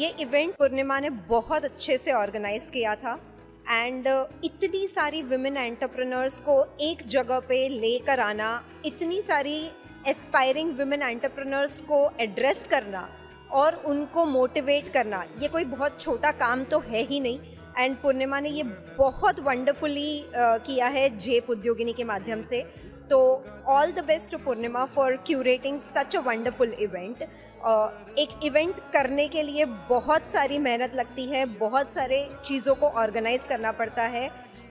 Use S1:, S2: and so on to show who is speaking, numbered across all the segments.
S1: ये इवेंट पूर्णिमा ने बहुत अच्छे से ऑर्गेनाइज किया था एंड इतनी सारी विमेन एंटरप्रेन्योर्स को एक जगह पे लेकर आना, इतनी सारी एस्पायरिंग विमेन एंटरप्रेन्योर्स को एड्रेस करना और उनको मोटिवेट करना, ये कोई बहुत छोटा काम तो है ही नहीं। एंड पूर्णिमा ने ये बहुत वंडरफुली किया है जेप उद्योगिनी के माध्यम से। तो all the best to Purnima for curating such a wonderful event. एक इवेंट करने के लिए बहुत सारी मेहनत लगती है, बहुत सारे चीज़ों को ऑर्गेनाइज करना पड़ता है।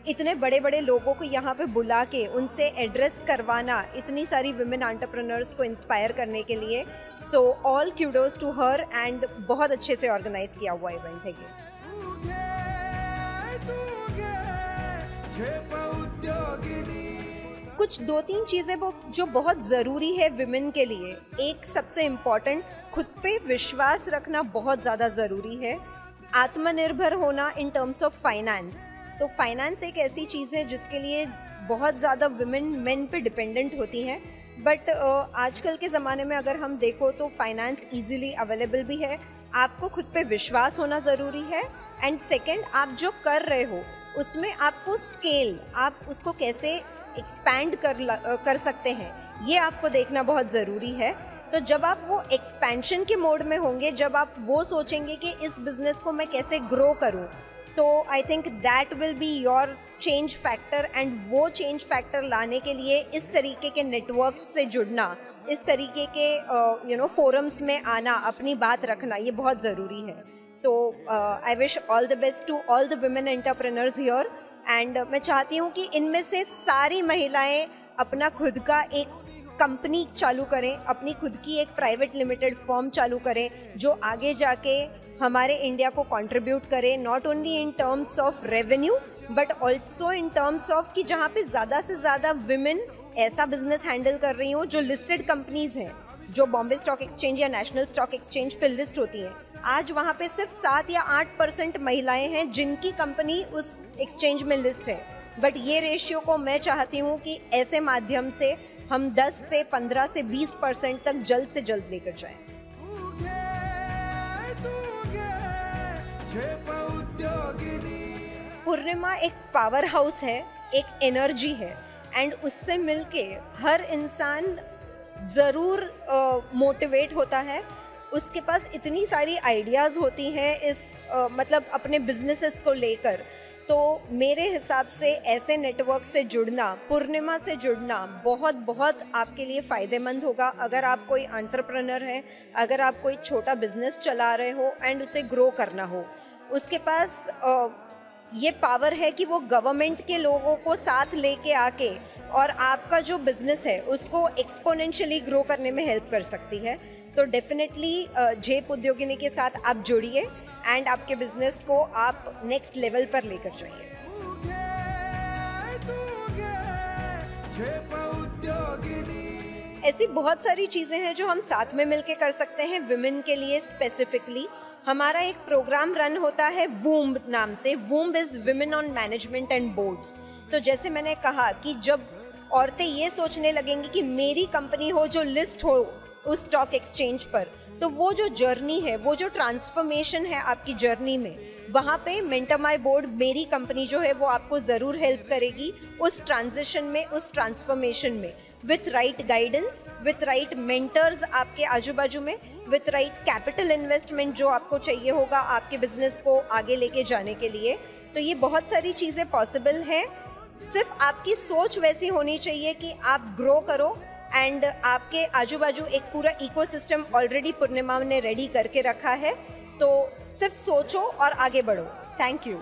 S1: इतने बड़े बड़े लोगों को यहाँ पे बुला के उनसे एड्रेस करवाना, इतनी सारी विमेन एंटरप्रेन्योर्स को इंस्पायर करने के लिए। So all kudos to her and बहुत अच्छे से ऑर्गेनाइज किया हुआ इवेंट है ये। कुछ 2-3 चीज़ें वो जो बहुत ज़रूरी है विमेन के लिए। एक सबसे इम्पॉर्टेंट, खुद पे विश्वास रखना बहुत ज़्यादा ज़रूरी है। आत्मनिर्भर होना इन टर्म्स ऑफ फाइनेंस। तो फाइनेंस एक ऐसी चीज़ है जिसके लिए बहुत ज़्यादा विमेन मेन पे डिपेंडेंट होती हैं, बट आजकल के ज़माने में अगर हम देखो तो फाइनेंस ईजीली अवेलेबल भी है। आपको खुद पे विश्वास होना ज़रूरी है। एंड सेकेंड, आप जो कर रहे हो उसमें आपको स्केल, आप उसको कैसे एक्सपैंड कर सकते हैं, ये आपको देखना बहुत ज़रूरी है। तो जब आप वो एक्सपेंशन के मोड में होंगे, जब आप वो सोचेंगे कि इस बिज़नेस को मैं कैसे ग्रो करूं, तो I think that will be your change factor. And वो चेंज फैक्टर लाने के लिए इस तरीके के नेटवर्क्स से जुड़ना, इस तरीके के फोरम्स में आना, अपनी बात रखना, ये बहुत ज़रूरी है। तो I wish all the best to all the women entrepreneurs here. And मैं चाहती हूँ कि इनमें से सारी महिलाएं अपना खुद का एक कंपनी चालू करें, अपनी खुद की एक प्राइवेट लिमिटेड फर्म चालू करें, जो आगे जाके हमारे इंडिया को कंट्रीब्यूट करे, not only in terms of revenue but also in terms of कि जहाँ पे ज़्यादा से ज़्यादा विमेन ऐसा बिजनेस हैंडल कर रही हूँ जो लिस्टेड कंपनीज हैं, जो बॉम्बे स्टॉक एक्सचेंज या नेशनल स्टॉक एक्सचेंज पे लिस्ट होती हैं। आज वहाँ पे सिर्फ 7 या 8% महिलाएं हैं जिनकी कंपनी उस एक्सचेंज में लिस्ट है। बट ये रेशियो को मैं चाहती हूँ कि ऐसे माध्यम से हम 10 से 15 से 20% तक जल्द से जल्द लेकर जाएं। पूर्णिमा एक पावर हाउस है, एक एनर्जी है एंड उससे मिलके हर इंसान ज़रूर मोटिवेट होता है। उसके पास इतनी सारी आइडियाज़ होती हैं इस मतलब अपने बिजनेसेस को लेकर। तो मेरे हिसाब से ऐसे नेटवर्क से जुड़ना, पूर्णिमा से जुड़ना बहुत बहुत आपके लिए फ़ायदेमंद होगा। अगर आप कोई एंटरप्रेन्योर हैं, अगर आप कोई छोटा बिजनेस चला रहे हो एंड उसे ग्रो करना हो, उसके पास ये पावर है कि वो गवर्नमेंट के लोगों को साथ लेके आके और आपका जो बिज़नेस है उसको एक्सपोनेंशियली ग्रो करने में हेल्प कर सकती है। तो डेफिनेटली जेप उद्योगिनी के साथ आप जुड़िए एंड आपके बिजनेस को आप नेक्स्ट लेवल पर लेकर जाइए। ऐसी बहुत सारी चीज़ें हैं जो हम साथ में मिलके कर सकते हैं विमेन के लिए स्पेसिफिकली। हमारा एक प्रोग्राम रन होता है वूम्ब नाम से। Womb is women on management and boards. तो जैसे मैंने कहा कि जब औरतें ये सोचने लगेंगी कि मेरी कंपनी हो जो लिस्ट हो उस स्टॉक एक्सचेंज पर, तो वो जो जर्नी है, वो जो ट्रांसफॉर्मेशन है आपकी जर्नी में, वहाँ पे मेंटर माय बोर्ड मेरी कंपनी जो है वो आपको ज़रूर हेल्प करेगी उस ट्रांजिशन में, उस ट्रांसफॉर्मेशन में, with right guidance, with right mentors आपके आजू बाजू में, विथ राइट कैपिटल इन्वेस्टमेंट जो आपको चाहिए होगा आपके बिजनेस को आगे लेके जाने के लिए। तो ये बहुत सारी चीज़ें पॉसिबल हैं। सिर्फ आपकी सोच वैसी होनी चाहिए कि आप ग्रो करो एंड आपके आजू बाजू एक पूरा इकोसिस्टम ऑलरेडी पूर्णिमा ने रेडी करके रखा है। तो सिर्फ सोचो और आगे बढ़ो। Thank you.